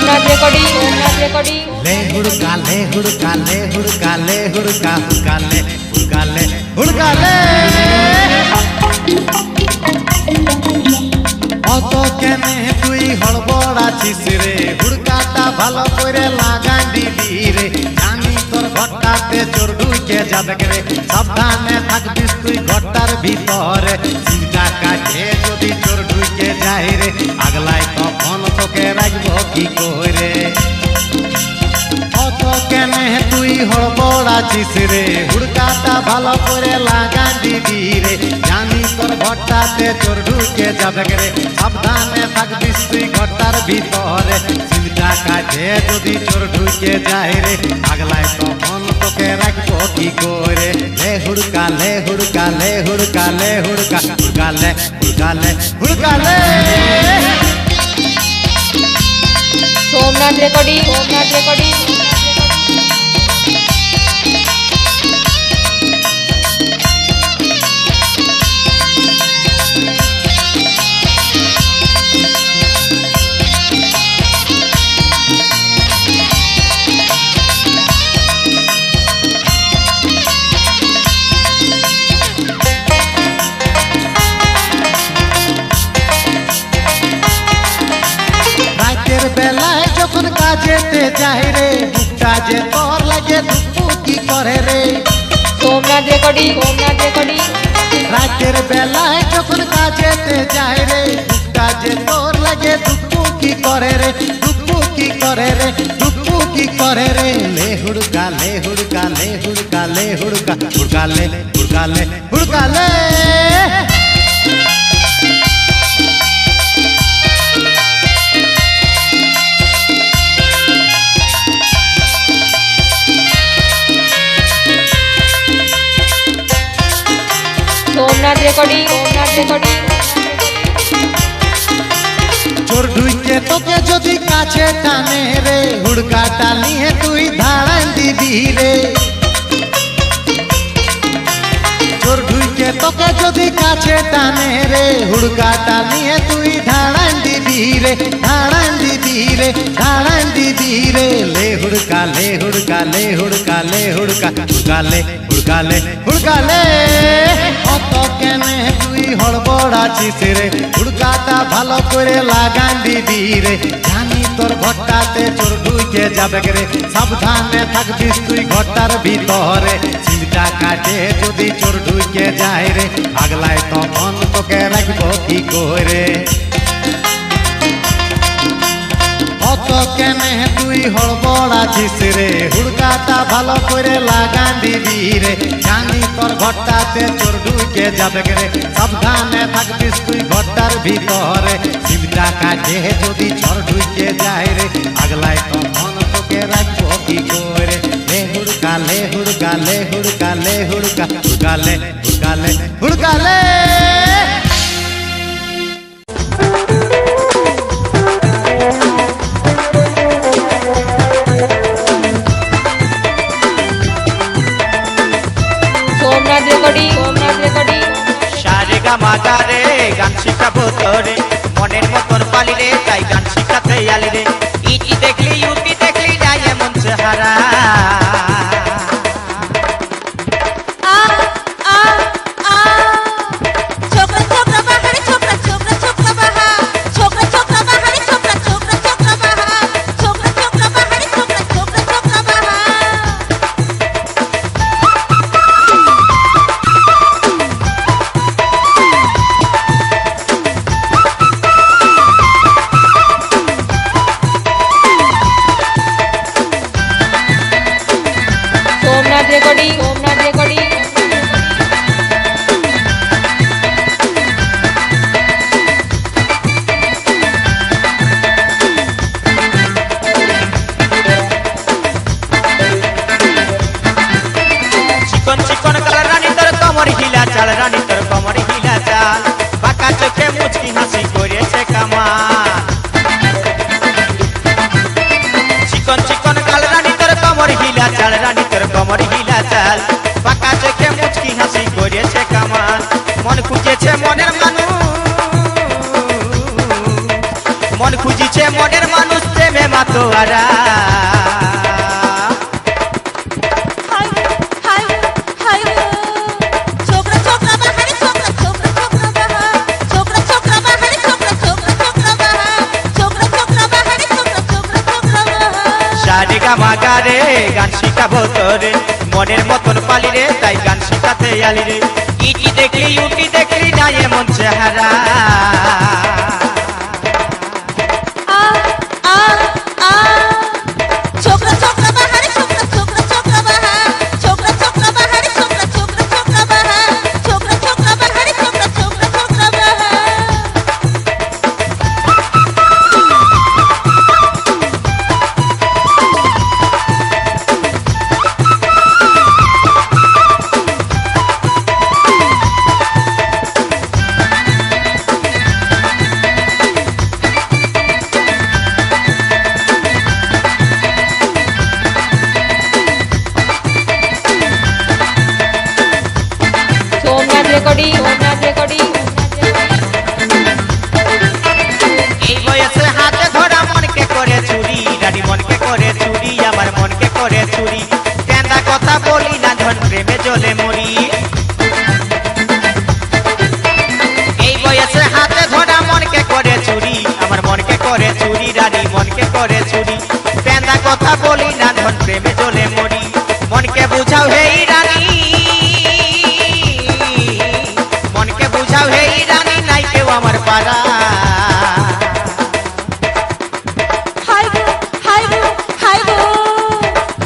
Somnath recording ले हुड़का ले हुड़का ले हुड़का ले हुड़का हुड़का ले हुड़का ले हुड़का ले অত কেনে তুই হড়বড় আছিস রে হুড়কাটা ভালো করে লাগাই দিবি রে জানি তোর ঘরটাতে চোর ঢুকে যাবে রে সাবধানে থাকবিস তুই ঘরটার ভিতরে চিন্তা কাটে যদি চোর ঢুকে যায় রে আগলাই তখন তোকে রাখবো কি করে অত কেনে তুই হড়বড় আছিস রে হুড়কাটা ভালো করে লাগা দিবি রে জানি তোর ঘরটাতে চোর ঢুকে যাবে রে সাবধানে থাকবিস তুই ঘরটার ভিতরে চিন্তা কাটে যদি চোর ঢুকে যায় রে আগলাই তখন তোকে রাখবো কি করে লে হুড়কা লে হুড়কা লে হুড়কা লে হুড়কা হুড়কা লে হুড়কা লে হুড়কা লে सोमनाथ रिकॉर्डिंग বেলায় যখন কাজেতে যাই রে কাজে তোর লাগে দুঃখ কি করে রে सोमनाथ रिकॉर्डिंग রাতের বেলায় যখন কাজেতে যাই রে কাজে তোর লাগে দুঃখ কি করে রে দুঃখ কি করে রে দুঃখ কি করে রে লে হুড়কা লে হুড়কা লে হুড়কা লে হুড়কা হুড়কা লে হুড়কা লে হুড়কা লে सोमनाथ रिकॉर्डिंग চোর ঢুকে তোকে যদি কাছে টানে রে হুড়কাটা নিয়ে তুই ধাড়ান দিবি রে চোর ঢুকে তোকে যদি কাছে টানে রে হুড়কাটা নিয়ে তুই ধাড়ান দিবি রে ধাড়ান দিবি রে ধাড়ান দিবি রে লে হুড়কা লে হুড়কা লে হুড়কা লে হুড়কা হুড়কা লে হুড়কা লে হুড়কা লে অত কেনে তুই হড়বড় আছিস রে হুড়কাটা ভালো করে লাগান দিবি রে জানি তোর ঘরটাতে চোর ঢুকে যাবে রে সাবধানে থাকবিস তুই ঘরটার ভিতরে চিন্তা কাটে যদি চোর ঢুকে যায় রে আগলাই তখন তোকে রাখবো কি করে অত কেনে তুই হড়বড় আছিস রে হুড়কাটা ভালো করে লাগান দিবি রে জানি তোর ঘরটাতে চোর ঢুকে যাবে রে সাবধানে থাকবিস তুই ঘরটার ভিতরে চিন্তা কাটে যদি চোর ঢুকে যায় রে আগলাই তখন তোকে রাখবো কি করে লে হুড়কা লে হুড়কা লে হুড়কা লে হুড়কা হুড়কা লে হুড়কা লে হুড়কা লে सोमनाथ रिकॉर्डिंग সারেগা মাগারে গান শিখাবো তোরে মনের মতন পালিরে তাই গান শিখাতে আলি রে ইটি দেখলি ইউপি দেখলি যায় এমন চেহারা मन खुजेছে মনের মানুষ মন খুঁজিছে মনের মানুষ প্রেমে মাথা তোয়ারা হাই হাই হাই ছোকরা ছোকরা বাহারে ছোকরা ছোকরা ছোকরা বাহা ছোকরা ছোকরা বাহারে ছোকরা ছোকরা ছোকরা বাহা ছোকরা ছোকরা বাহারে ছোকরা ছোকরা ছোকরা বাহা সারে গামা গারে গান শিখাবো তোরে মনের মতন পালি রে তাই গান শিখাতে আলি রে ইটি দেখলি ইউটি দেখলি না এমন চেহারা আ আ আ ছোকরা ছোকরা বাহারে ছোকরা ছোকরা ছোকরা বাহা ছোকরা ছোকরা বাহারে ছোকরা ছোকরা ছোকরা বাহা ছোকরা ছোকরা বাহারে ছোকরা ছোকরা ছোকরা বাহা সোমনাথ রেকর্ডিং সোমনাথ রেকর্ডিং এই বয়সে হাতে ধরা মনকে করে চুরি রানী মনকে করে চুরি আমার মনকে করে চুরি কেন্দা কথা বলি না ধন প্রেমে জ্বলে মরি এই বয়সে হাতে ধরা মনকে করে চুরি আমার মনকে করে চুরি রানী মনকে করে চুরি কেন্দা কথা বলি না ধন প্রেমে জ্বলে মরি মনকে বুঝাও হেই রানী মনকে বুঝাও হেই রানী নাই কেউ আমার পাড়া হাই গো হাই গো হাই গো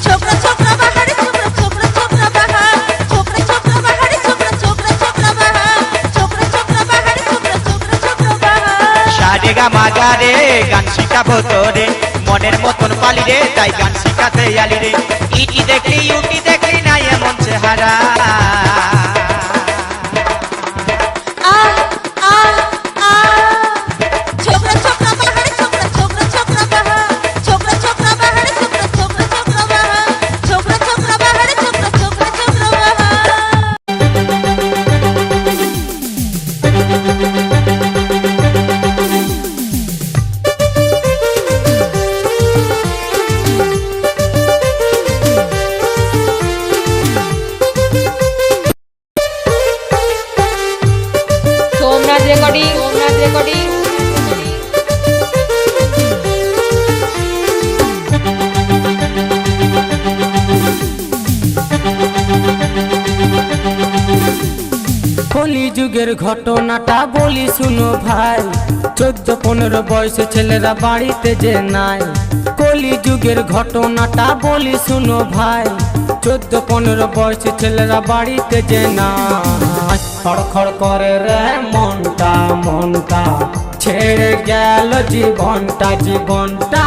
ছোকরা ছোকরা বাহারে ছোকরা ছোকরা ছোকরা বাহা ছোকরা ছোকরা বাহারে ছোকরা ছোকরা ছোকরা বাহা ছোকরা ছোকরা বাহারে ছোকরা ছোকরা ছোকরা বাহা সারে গামা গারে গান শিখাবো তোরে মনের মতন পালি রে তাই গান শিখাতে আলি রে ইটি দেখলি ইউটি দেখলি না এমন চেহারা আ আ আ ছোকরা ছোকরা বাহারে ছোকরা ছোকরা ছোকরা বাহা ছোকরা ছোকরা বাহারে ছোকরা ছোকরা ছোকরা বাহা ছোকরা ছোকরা বাহারে ছোকরা ছোকরা ছোকরা বাহা সোমনাথ রেকর্ডিং সোমনাথ রেকর্ডিং কলি যুগের ঘটনাটা বলি শুনো ভাই 14-15 বয়সে ছেলেরা বাড়িতে যে নাই কলি যুগের ঘটনাটা বলি শুনো ভাই 14-15 বয়সে ছেলেরা বাড়িতে যে নাই খড়খড় করে রে মনটা মনটা ছেড়ে গেল জীবনটা জীবনটা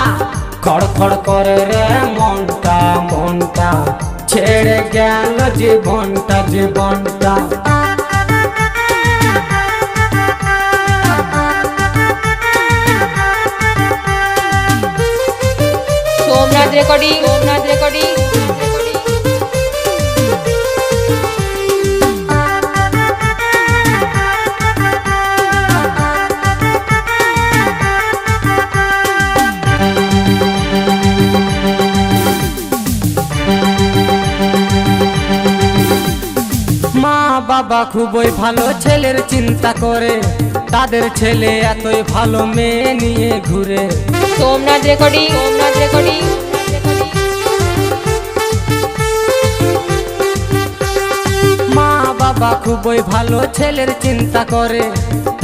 খড়খড় করে রে মনটা মনটা ছেড়ে গেল জীবনটা জীবনটা সোমনাথ রেকর্ডিং সোমনাথ রেকর্ডিং মা বাবা খুবই ভালো ছেলের চিন্তা করে তাদের ছেলে এতই ভালো মেয়ে নিয়ে ঘুরে সোমনাথ রেকর্ডিং সোমনাথ রেকর্ডিং মা বাবা খুবই ভালো ছেলের চিন্তা করে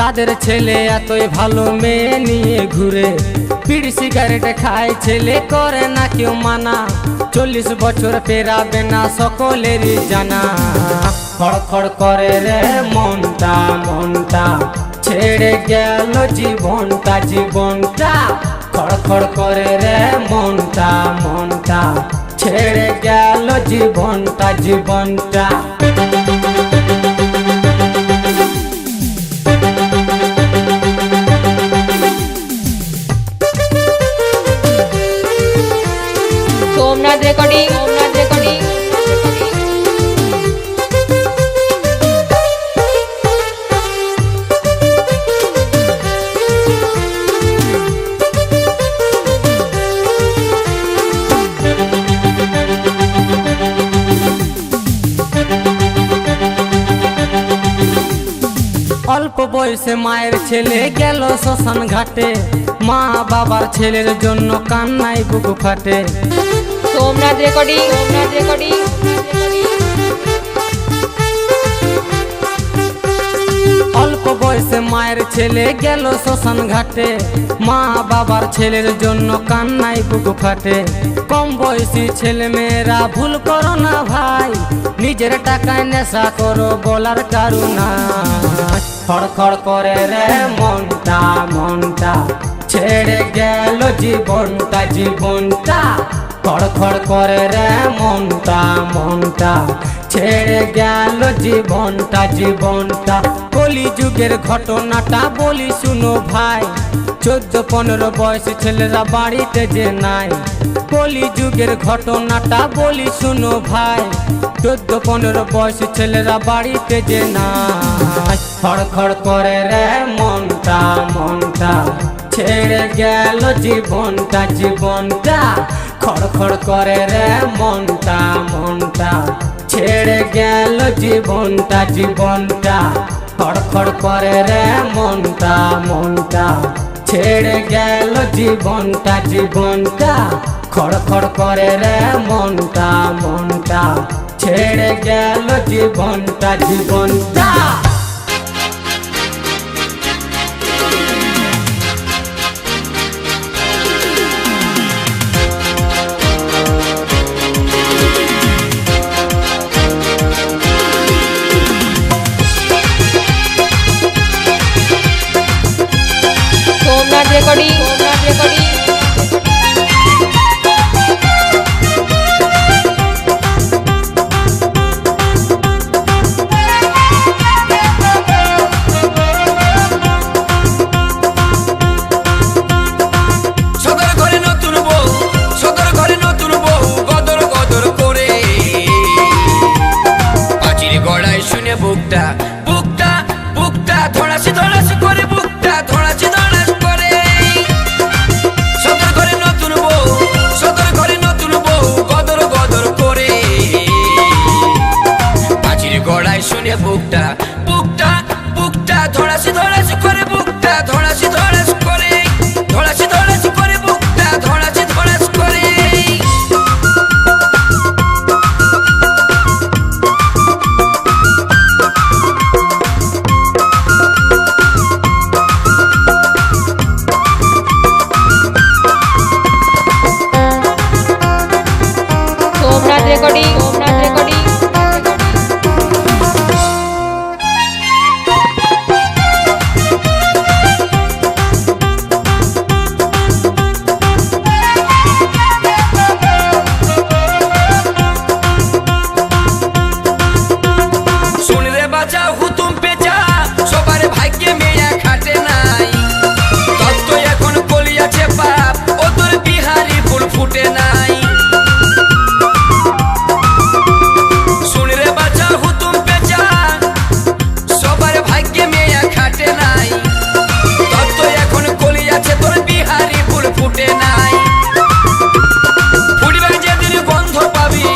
তাদের ছেলে এতই ভালো মেয়ে নিয়ে ঘুরে বিড়ি সিগারেট খায় ছেলে করে না কেউ মানা 40 বছর পেরাবে না সকলেরই জানা খড়খড় করে রে মনটা মনটা ছেড়ে গেল জীবনটা জীবনটা খড়খড় করে রে মনটা মনটা ছেড়ে গেল জীবনটা জীবনটা সোমনাথ রেকর্ডিং সোমনাথ রেকর্ডিং বয়সে মায়ের ছেলে গেল শ্মশান ঘাটে, মা বাবার ছেলের জন্য কান্নায় বুক ফাটে। Somnath recording, Somnath recording. অল্প বয়সে মায়ের ছেলে গেল শ্মশান ঘাটে, মা বাবার ছেলের জন্য কান্নায় বুক ফাটে। কম বয়সী ছেলে মেয়েরা ভুল করো না ভাই, নিজের টাকায় নেশা করো বলার কারুনা। খড়খড় করে রে মনটা মনটা, ছেড়ে গেল জীবনটা জীবনটা। খড়খড় করে রে মনটা মনটা, ছেড়ে গেল জীবনটা জীবনটা। কলিযুগের ঘটনাটা বলি শুনো ভাই, 14-15 বয়স ছেলেরা বাড়িতে যে নাই। কলিযুগের ঘটনাটা বলি শুনো ভাই, 14-15 বয়স ছেলেরা বাড়িতে যে নাই। খড়খড় করে রে মনটা মনটা, ছেড়ে গেল জীবনটা জীবনটা। খড়খড় করে রে মনটা মনটা, ছেড়ে গেল জীবনটা জীবনটা। খড়খড় করে রে মনটা মনটা, ছেড়ে গেল জীবনটা জীবনটা। খড়খড় করে রে মনটা মনটা, ছেড়ে গেল জীবনটা জীবনটা। Somnath recording, Somnath recording. সদর ঘরে নতুন বউ, সদর ঘরে নতুন বউ, গদর গদর করে পাঁচির গড়ায় শুনে বুকটা বুকটা বুকটা ধড়াসি ধড়াসি করে, বুকটা ধড়াসি ধড়াস করে। সদর ঘরে নতুন বউ, সদর ঘরে নতুন বউ, গদর গদর করে পাঁচির গড়ায় শুনে বুকটা বুকটা বুকটা ধড়াসি ধড়াসি করে, বুকটা ধড়াসি ধড়াস করে, ধড়াসি ধড়াসি করে, বুকটা ধড়াসি ধড়াস করে। Somnath recording, Somnath recording. শুন রে বাজা হুতুম পেঁচা, সবার ভাগ্যে মেয়া খাটে নাই। তত্ত্ব এখন কলিয়াছে পাপ, ও তোর বিহারি ফুল ফুটে নাই। শুন রে বাজা হুতুম পেঁচা, সবার ভাগ্যে মেয়া খাটে নাই। তত্ত্ব এখন কলিয়াছে তোর বিহারি ফুল ফুটে নাই। ফুটবাকে যেদিন গন্ধ পাবি,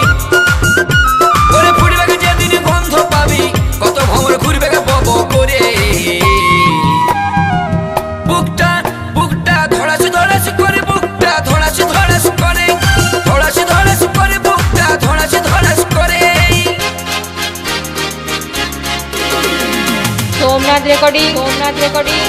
ওরে ফুটবাকে যেদিন গন্ধ পাবি, কত ভ্রমর ঘুরবে বব করে। বুকটা বুকটা ধড়াসি ধড়াসি করে, বুকটা ধড়াসি ধড়াস করে, ধড়াসি ধড়াস করে, বুকটা ধড়াসি ধড়াস করে। Somnath recording, Somnath recording.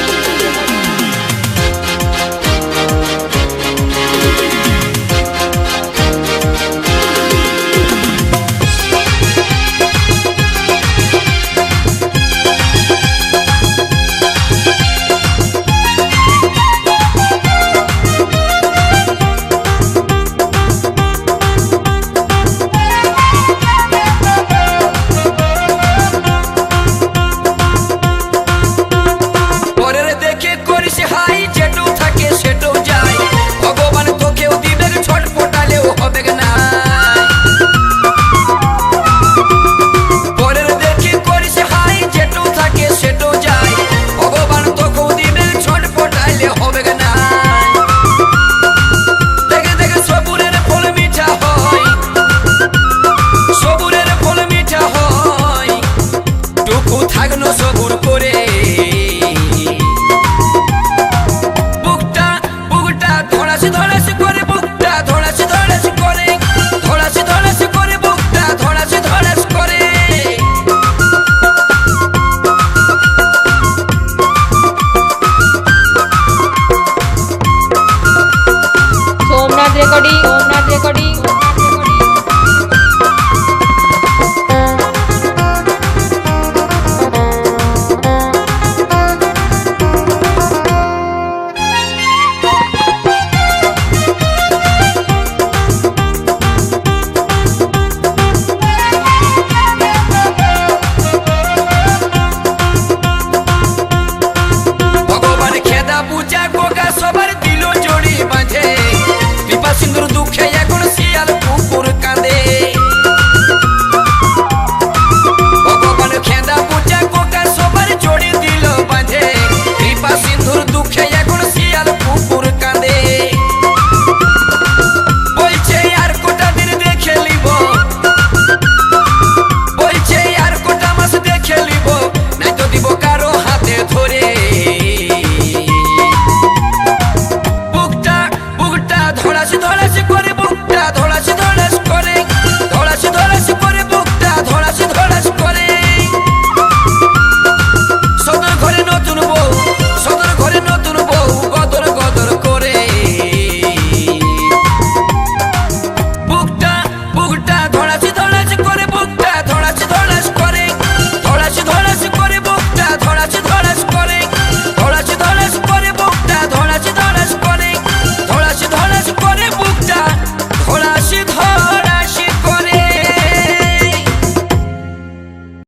পরের দেখে রেকর্ডিং সোমনাথ রেকর্ডিং